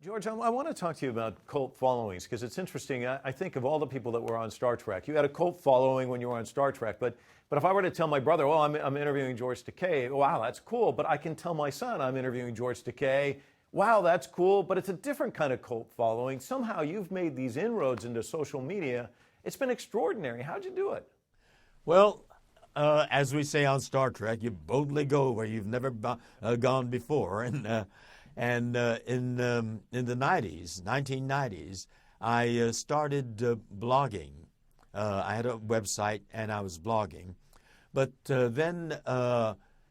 George, I want to talk to you about cult followings because it's interesting. I think of all the people that were on Star Trek. You had a cult following when you were on Star Trek, but if I were to tell my brother, "Oh, I'm interviewing George Takei," wow, that's cool. But I can tell my son I'm interviewing George Takei. Wow, that's cool. But it's a different kind of cult following. Somehow you've made these inroads into social media. It's been extraordinary. How'd you do it? Well, as we say on Star Trek, you boldly go where you've never gone before. And in the 1990s, I started blogging. I had a website and I was blogging. But then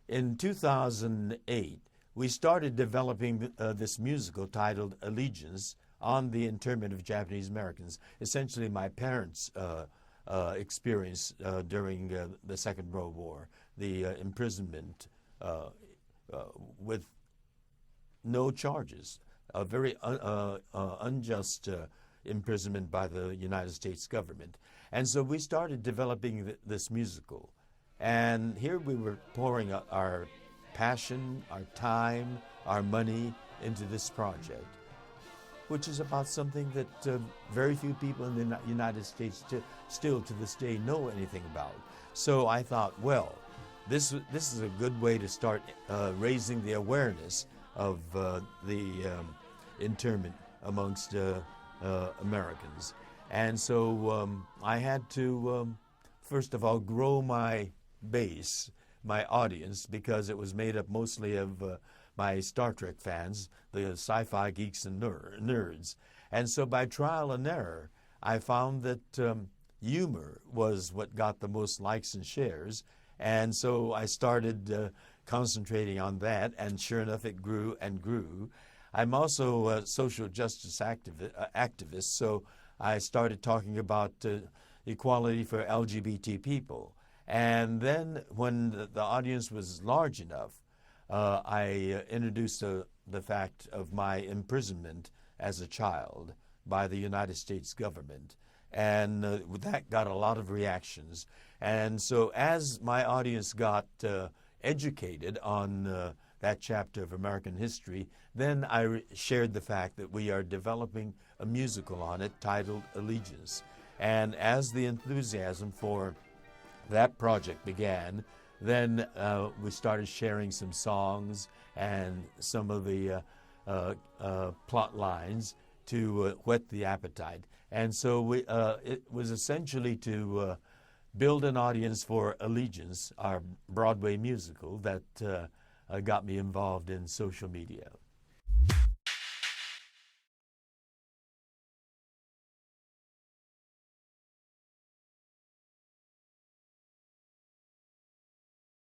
in 2008, we started developing this musical titled Allegiance on the internment of Japanese Americans, essentially my parents' experience during the Second World War, the imprisonment with no charges, a very unjust imprisonment by the United States government. And so we started developing this musical. And here we were pouring our passion, our time, our money into this project, which is about something that very few people in the United States still to this day know anything about. So I thought, well, this is a good way to start raising the awareness of the internment amongst Americans. And so I had to, first of all, grow my base, my audience, because it was made up mostly of my Star Trek fans, the sci-fi geeks and nerds. And so by trial and error, I found that humor was what got the most likes and shares. And so I started concentrating on that, and sure enough, it grew and grew. I'm also a social justice activist, so I started talking about equality for LGBT people. And then when the audience was large enough, I introduced the fact of my imprisonment as a child by the United States government. And that got a lot of reactions. And so as my audience got educated on that chapter of American history, then I shared the fact that we are developing a musical on it titled Allegiance. And as the enthusiasm for that project began, then we started sharing some songs and some of the plot lines to whet the appetite. And so it was essentially to build an audience for Allegiance, our Broadway musical, that got me involved in social media.